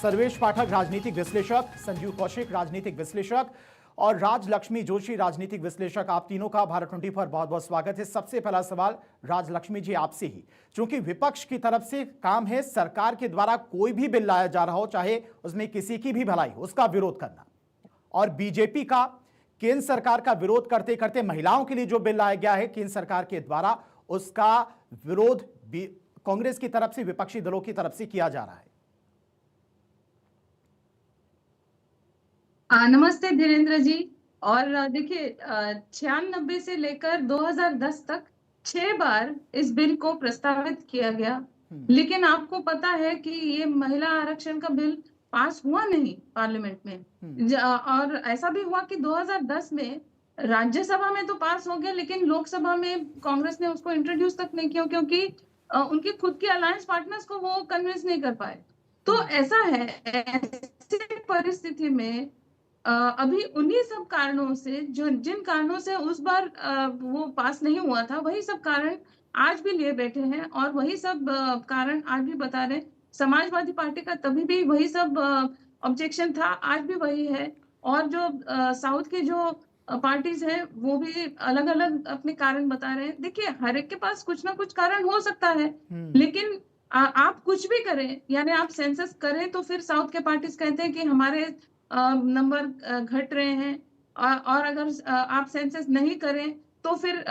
सर्वेश पाठक राजनीतिक विश्लेषक, संजीव कौशिक राजनीतिक विश्लेषक और राज लक्ष्मी जोशी राजनीतिक विश्लेषक, आप तीनों का भारत 20 पर बहुत बहुत स्वागत है। सबसे पहला सवाल राज लक्ष्मी जी आपसे ही, क्योंकि विपक्ष की तरफ से काम है सरकार के द्वारा कोई भी बिल लाया जा रहा हो, चाहे उसमें किसी की भी भलाई हो, उसका विरोध करना, और बीजेपी का केंद्र सरकार का विरोध करते करते महिलाओं के लिए जो बिल लाया गया है केंद्र सरकार के द्वारा, उसका विरोध कांग्रेस की तरफ से, विपक्षी दलों की तरफ से किया जा रहा है। नमस्ते धीरेन्द्र जी। और देखिए 96 से लेकर 2010 तक 6 बार इस बिल को प्रस्तावित किया गया, लेकिन आपको पता है कि ये महिला आरक्षण का बिल पास हुआ नहीं पार्लियामेंट में। और ऐसा भी हुआ कि 2010 में राज्यसभा में तो पास हो गया, लेकिन लोकसभा में कांग्रेस ने उसको इंट्रोड्यूस तक नहीं किया, क्योंकि उनके खुद के अलायंस पार्टनर्स को वो कन्विंस नहीं कर पाए। तो ऐसा है, ऐसी परिस्थिति में अभी उन्हीं सब कारणों से, जो जिन कारणों से उस बार वो पास नहीं हुआ था, वही सब कारण आज भी लिए बैठे हैं और वही सब कारण आज भी बता रहे हैं। समाजवादी पार्टी का तभी भी वही सब ऑब्जेक्शन था, आज भी वही है। और जो साउथ के जो पार्टीज हैं वो भी अलग अलग अपने कारण बता रहे हैं। देखिए हर एक के पास कुछ ना कुछ कारण हो सकता है, लेकिन आप कुछ भी करें, यानी आप सेंसस करें तो फिर साउथ के पार्टीज कहते हैं कि हमारे नंबर घट रहे हैं, और अगर आप सेंसस नहीं करें तो फिर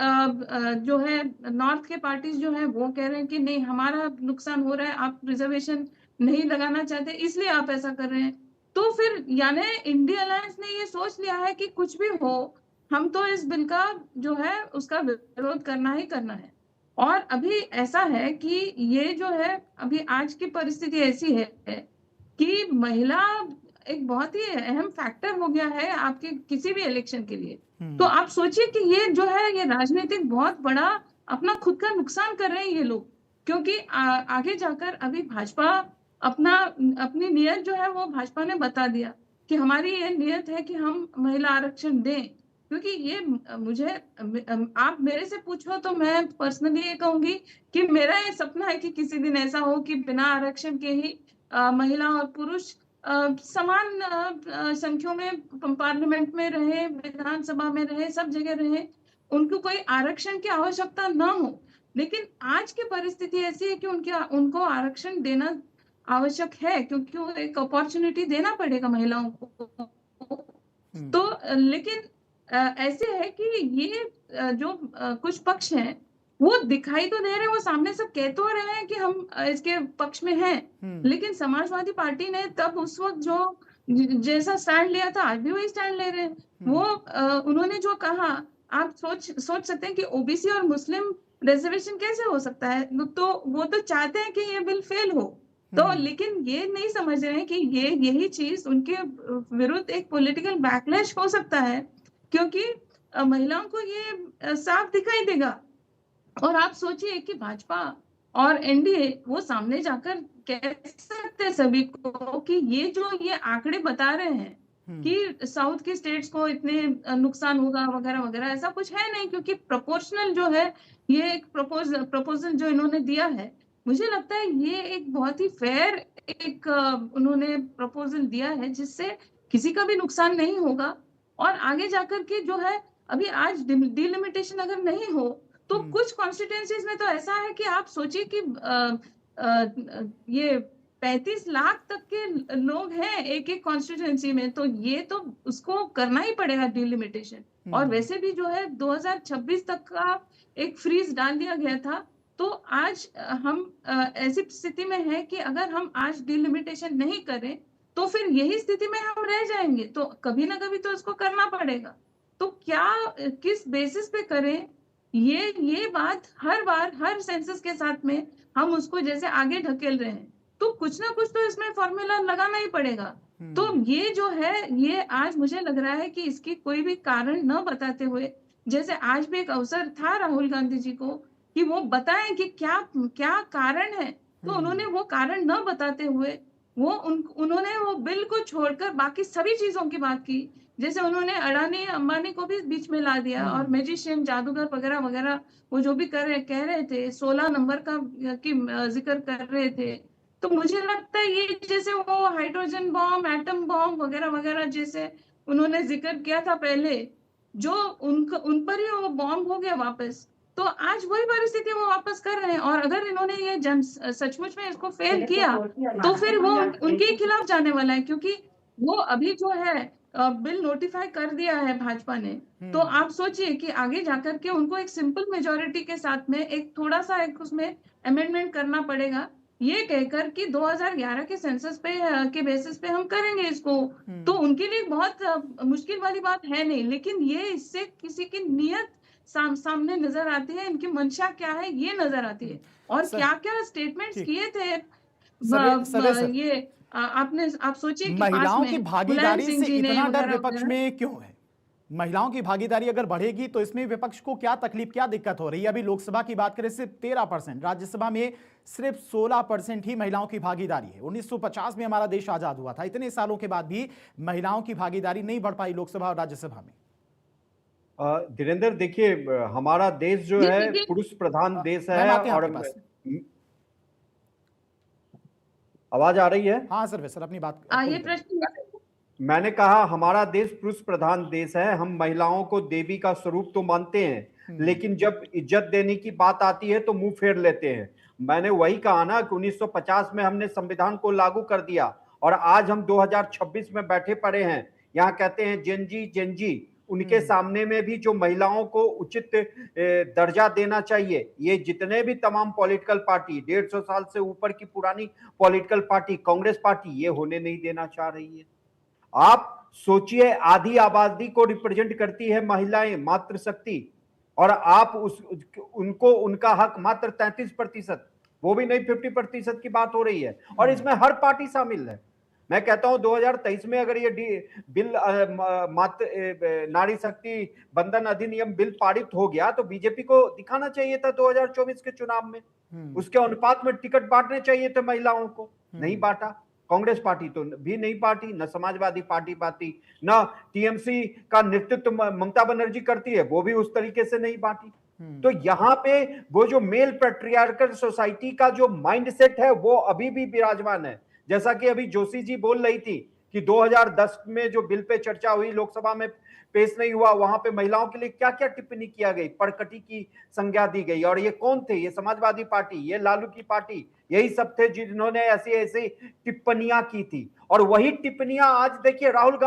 जो है नॉर्थ के पार्टीज जो है वो कह रहे हैं कि नहीं, हमारा नुकसान हो रहा है, आप रिजर्वेशन नहीं लगाना चाहते इसलिए आप ऐसा कर रहे हैं। तो फिर यानी इंडिया अलायंस ने ये सोच लिया है कि कुछ भी हो, हम तो इस बिल का जो है उसका विरोध करना ही करना है। और अभी ऐसा है कि ये जो है, अभी आज की परिस्थिति ऐसी है कि महिला एक बहुत ही अहम फैक्टर हो गया है आपके किसी भी इलेक्शन के लिए। तो आप सोचिए कि ये जो है, ये राजनीतिक बहुत बड़ा अपना खुद का नुकसान कर रहे हैं ये लोग, क्योंकि आगे जाकर अभी भाजपा अपनी नियत जो है वो भाजपा ने बता दिया कि हमारी ये नियत है कि हम महिला आरक्षण दें। क्योंकि ये मुझे आप मेरे से पूछो तो मैं पर्सनली ये कहूंगी कि मेरा ये सपना है कि किसी दिन ऐसा हो कि बिना आरक्षण के ही महिला और पुरुष समान संख्याओं में पार्लियामेंट में रहे, विधानसभा में रहे, सब जगह रहे, उनको कोई आरक्षण की आवश्यकता ना हो। लेकिन आज की परिस्थिति ऐसी है कि उनको आरक्षण देना आवश्यक है, क्योंकि वो एक अपॉर्चुनिटी देना पड़ेगा महिलाओं को। तो लेकिन ऐसे है कि ये जो कुछ पक्ष हैं वो दिखाई तो दे रहे हैं, वो सामने सब कह तो रहे हैं कि हम इसके पक्ष में हैं, लेकिन समाजवादी पार्टी ने तब उस वक्त जो जैसा स्टैंड लिया था आज भी वही स्टैंड ले रहे हैं। वो उन्होंने जो कहा, आप सोच सकते हैं कि ओबीसी और मुस्लिम रिजर्वेशन कैसे हो सकता है, तो वो तो चाहते हैं कि ये बिल फेल हो। तो लेकिन ये नहीं समझ रहे हैं कि यही चीज उनके विरुद्ध एक पॉलिटिकल बैकलैश हो सकता है, क्योंकि महिलाओं को ये साफ दिखाई देगा। और आप सोचिए कि भाजपा और एनडीए वो सामने जाकर कह सकते हैं सभी को कि ये आंकड़े बता रहे हैं कि साउथ के स्टेट्स को इतने नुकसान होगा वगैरह वगैरह, ऐसा कुछ है नहीं, क्योंकि प्रोपोर्शनल जो है, ये एक प्रपोजल जो इन्होंने दिया है, मुझे लगता है ये एक बहुत ही फेयर एक उन्होंने प्रपोजल दिया है, जिससे किसी का भी नुकसान नहीं होगा। और आगे जाकर के जो है, अभी आज डिलिमिटेशन अगर नहीं हो तो कुछ कॉन्स्टिट्यूएंसीज में तो ऐसा है कि आप सोचिए कि ये 35 लाख तक के लोग हैं एक एक कॉन्स्टिट्यूएंसी में, तो ये तो उसको करना ही पड़ेगा डिलिमिटेशन। और वैसे भी जो है 2026 तक का एक फ्रीज डाल दिया गया था। तो आज हम ऐसी स्थिति में है कि अगर हम आज डिलिमिटेशन नहीं करें तो फिर यही स्थिति में हम रह जाएंगे, तो कभी ना कभी तो इसको करना पड़ेगा। तो क्या किस बेसिस पे करें, ये बात हर बार हर सेंसस के साथ में हम उसको जैसे आगे ढकेल रहे हैं, तो कुछ ना कुछ तो इसमें फॉर्मूला लगाना ही पड़ेगा। तो ये जो है, ये आज मुझे लग रहा है कि इसकी कोई भी कारण न बताते हुए, जैसे आज भी एक अवसर था राहुल गांधी जी को कि वो बताएं कि क्या क्या कारण है, तो उन्होंने वो कारण न बताते हुए उन्होंने वो बिल को छोड़कर बाकी सभी चीजों की बात की। जैसे उन्होंने अडानी अंबानी को भी बीच में ला दिया, और मैजिशियन जादूगर वगैरह वगैरह वो जो भी कह रहे थे, 16 नंबर का की जिक्र कर रहे थे। तो मुझे लगता है ये जैसे वो हाइड्रोजन बॉम्ब, एटम बॉम्ब वगैरह वगैरह जैसे उन्होंने जिक्र किया था पहले, जो उन पर ही वो बॉम्ब हो गया वापस, तो आज वही परिस्थिति वो वापस कर रहे हैं। और अगर इन्होंने ये सचमुच में इसको फेल किया तो फिर वो उनके खिलाफ जाने वाला है, क्योंकि वो अभी जो है बिल नोटिफाई कर दिया है भाजपा ने। तो आप सोचिए कि आगे जाकर के उनको एक सिंपल मेजोरिटी के साथ में एक थोड़ा सा एक उसमें अमेंडमेंट करना पड़ेगा, ये कहकर कि 2011 के सेंसस पे के बेसिस पे हम करेंगे इसको। तो उनके लिए बहुत मुश्किल वाली बात है नहीं, लेकिन ये इससे किसी की नीयत सामने नजर आती है, इनकी मंशा क्या है ये नजर आती है। और सर क्या क्या स्टेटमेंट्स ठीक। किए थे सर्वे सर, ये आप सोचिए कि पास महिलाओं की में मुलायम भागीदारी सिंह से जी ने इतना डर वगैरह विपक्ष वगैरह। में क्यों है? महिलाओं की भागीदारी अगर बढ़ेगी तो इसमें विपक्ष को क्या तकलीफ, क्या दिक्कत हो रही है? अभी लोकसभा की बात करें सिर्फ 13%, राज्यसभा में सिर्फ 16% ही महिलाओं की भागीदारी है। 1950 में हमारा देश आजाद हुआ था, इतने सालों के बाद भी महिलाओं की भागीदारी नहीं बढ़ पाई लोकसभा और राज्यसभा में। धीरेन्द्र, देखिए, हमारा देश जो जी है देखिए, पुरुष प्रधान देश मैम है। आते हैं और आपके पास। आवाज आ रही है? हाँ सर, सर अपनी बात ये पूरी करिए। प्रश्न मैंने कहा हमारा देश पुरुष प्रधान देश है। हम महिलाओं को देवी का स्वरूप तो मानते हैं, लेकिन जब इज्जत देने की बात आती है तो मुंह फेर लेते हैं। मैंने वही कहा ना कि 1950 में हमने संविधान को लागू कर दिया और आज हम 2026 में बैठे पड़े हैं। यहाँ कहते हैं जेनजी, उनके सामने में भी जो महिलाओं को उचित दर्जा देना चाहिए, ये जितने भी तमाम पॉलिटिकल पार्टी, 150 साल से ऊपर की पुरानी पॉलिटिकल पार्टी कांग्रेस पार्टी, ये होने नहीं देना चाह रही है। आप सोचिए, आधी आबादी को रिप्रेजेंट करती है महिलाएं, मातृशक्ति, और आप उनको उनका हक मात्र 33%, वो भी नहीं 50% की बात हो रही है। और इसमें हर पार्टी शामिल है। मैं कहता हूं 2023 में अगर ये बिल नारी शक्ति बंधन अधिनियम बिल पारित हो गया तो बीजेपी को दिखाना चाहिए था 2024 के चुनाव में, उसके अनुपात में टिकट बांटने चाहिए थे महिलाओं को। नहीं बांटा। कांग्रेस पार्टी तो भी नहीं बांटी, न समाजवादी पार्टी बांटी, न टीएमसी का नेतृत्व ममता बनर्जी करती है, वो भी उस तरीके से नहीं बांटी। तो यहाँ पे वो जो मेल पैट्रियार्कल सोसाइटी का जो माइंडसेट है वो अभी भी विराजमान है। जैसा कि अभी जोशी जी बोल रही थी कि 2010 में जो बिल पे चर्चा हुई, लोकसभा में पेश नहीं हुआ, वहां पे महिलाओं के लिए क्या क्या टिप्पणी किया गई, परकटी की संज्ञा दी गई। और ये कौन थे? ये समाजवादी पार्टी, ये लालू की पार्टी, यही सब थे जिन्होंने ऐसी ऐसी टिप्पणियां की थी। और वही टिप्पणियां आज देखिए राहुल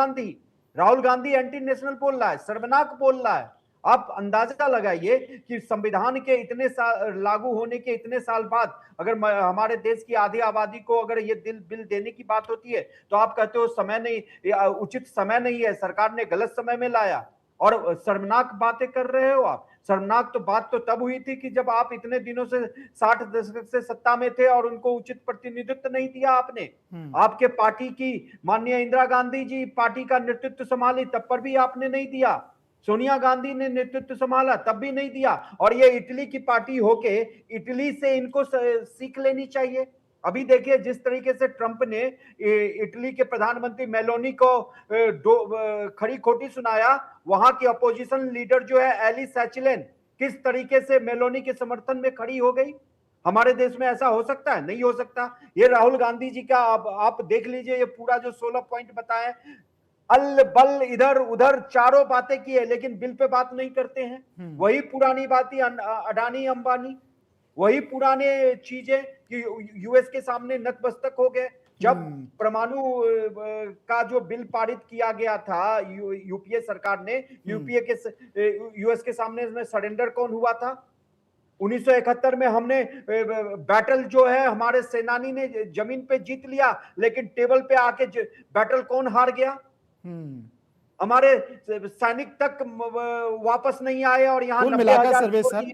गांधी एंटी नेशनल बोल रहा है, सर्वनाक बोल रहा है। आप अंदाजा लगाइए कि संविधान के इतने साल लागू होने के इतने साल बाद अगर हमारे देश की आधी आबादी को अगर ये बिल देने की बात होती है तो आप कहते हो समय नहीं, उचित समय नहीं है, सरकार ने गलत समय में लाया। और शर्मनाक बातें कर रहे हो आप। शर्मनाक तो बात तो तब हुई थी कि जब आप इतने दिनों से 60 दशक से सत्ता में थे और उनको उचित प्रतिनिधित्व नहीं दिया आपने। आपके पार्टी की माननीय इंदिरा गांधी जी पार्टी का नेतृत्व संभाली, तब पर भी आपने नहीं दिया। सोनिया गांधी ने नेतृत्व संभाला, तब भी नहीं दिया। और ये इटली की पार्टी होके इटली से इनको सीख लेनी चाहिए। अभी देखिए जिस तरीके से ट्रंप ने इटली के प्रधानमंत्री मेलोनी को खरी खोटी सुनाया, वहां की अपोजिशन लीडर जो है एलिस सैचिलेन किस तरीके से मेलोनी के समर्थन में खड़ी हो गई। हमारे देश में ऐसा हो सकता है? नहीं हो सकता। ये राहुल गांधी जी का आप देख लीजिए, ये पूरा जो 16 पॉइंट बताए, अल बल इधर उधर चारों बातें की है, लेकिन बिल पे बात नहीं करते हैं। वही पुरानी बातें, अडानी अंबानी, वही पुराने चीजें कि यूएस के सामने नतमस्तक हो गए। जब परमाणु का जो बिल पारित किया गया था यूपीए सरकार ने, यूएस के सामने सरेंडर कौन हुआ था? 1971 में हमने बैटल जो है हमारे सेनानी ने जमीन पे जीत लिया, लेकिन टेबल पे आके बैटल कौन हार गया? हमारे सैनिक तक वापस नहीं आए। और यहाँ कुल मिलाकर सर्वे सर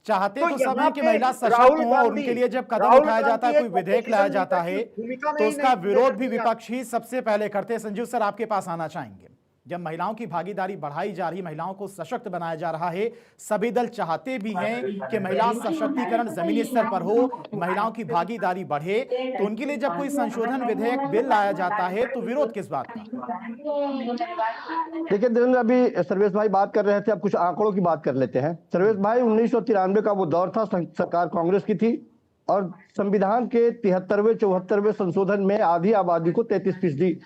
चाहते तो सब हैं कि महिला सशक्त हो, और उनके लिए जब कदम उठाया जाता है, कोई विधेयक लाया जाता है, तो उसका विरोध भी विपक्ष ही सबसे पहले करते हैं। संजीव सर, आपके पास आना चाहेंगे। जब महिलाओं की भागीदारी बढ़ाई जा रही, महिलाओं को सशक्त बनाया जा रहा है, सभी दल चाहते भी हैं कि महिला सशक्तिकरण जमीनी स्तर पर हो, महिलाओं की भागीदारी बढ़े, तो उनके लिए जब कोई संशोधन विधेयक बिल लाया जाता है तो विरोध किस बात का? देखिए धीरेन्द्र, अभी सर्वेश भाई बात कर रहे थे, अब कुछ आंकड़ों की बात कर लेते हैं। सर्वेश भाई, 1993 का वो दौर था, सरकार कांग्रेस की थी और संविधान के 73वें 74वें संशोधन में आधी आबादी को 33%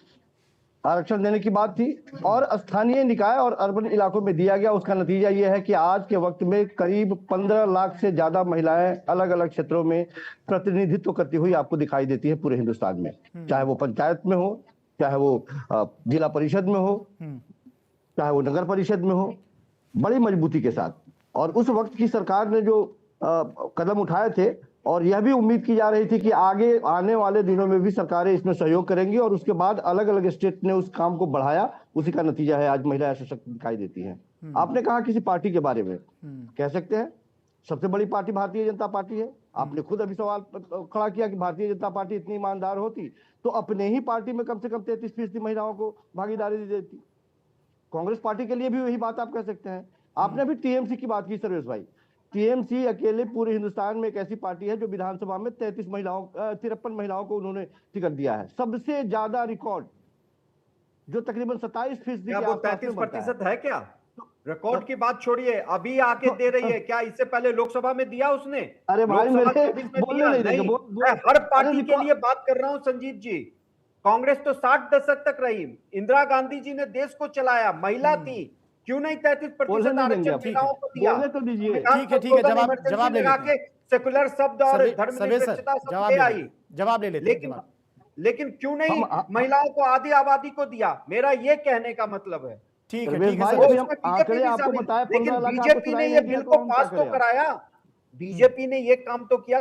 आरक्षण देने की बात थी और स्थानीय निकाय और अर्बन इलाकों में दिया गया। उसका नतीजा यह है कि आज के वक्त में करीब 15 लाख से ज्यादा महिलाएं अलग अलग क्षेत्रों में प्रतिनिधित्व करती हुई आपको दिखाई देती है पूरे हिंदुस्तान में, चाहे वो पंचायत में हो, चाहे वो जिला परिषद में हो, चाहे वो नगर परिषद में हो, बड़ी मजबूती के साथ। और उस वक्त की सरकार ने जो कदम उठाए थे और यह भी उम्मीद की जा रही थी कि आगे आने वाले दिनों में भी सरकारें इसमें सहयोग करेंगी और उसके बाद अलग अलग स्टेट ने उस काम को बढ़ाया। उसी का नतीजा है आज महिलाएं सशक्त दिखाई देती हैं। आपने कहा किसी पार्टी के बारे में, कह सकते हैं सबसे बड़ी पार्टी भारतीय जनता पार्टी है। आपने खुद अभी सवाल खड़ा किया कि भारतीय जनता पार्टी इतनी ईमानदार होती तो अपने ही पार्टी में कम से कम 33% महिलाओं को भागीदारी दे देती। कांग्रेस पार्टी के लिए भी वही बात आप कह सकते हैं। आपने भी टीएमसी की बात की सर्वेश भाई, टीएमसी अकेले पूरे हिंदुस्तान में एक ऐसी पार्टी है जो विधानसभा में 53 महिलाओं को उन्होंने टिकट दिया है। सबसे ज्यादा रिकॉर्ड जो तकरीबन 27% क्या वो 33% है क्या? रिकॉर्ड की बात छोड़िए, अभी आके दे रही है क्या? इससे पहले लोकसभा में दिया उसने? अरे भाई लोकसभा 24 में दिया नहीं। मैं हर पार्टी के लिए बात कर रहा हूं संजीव जी। कांग्रेस तो 60 दशक तक रही, इंदिरा गांधी जी ने देश को चलाया, महिला थी, क्यों नहीं 33% आरक्षण महिलाओं को दिया? बोलने तो दीजिए। ठीक है, जवाब ले लेते हैं। सेकुलर शब्द और धर्मनिरपेक्षता शब्द आई, जवाब ले लेते हैं। लेकिन क्यों नहीं महिलाओं को आधी आबादी को दिया? मेरा ये कहने का मतलब है। ठीक है लेकिन बीजेपी ने ये बिल को पास तो कराया, बीजेपी ने ये काम तो किया।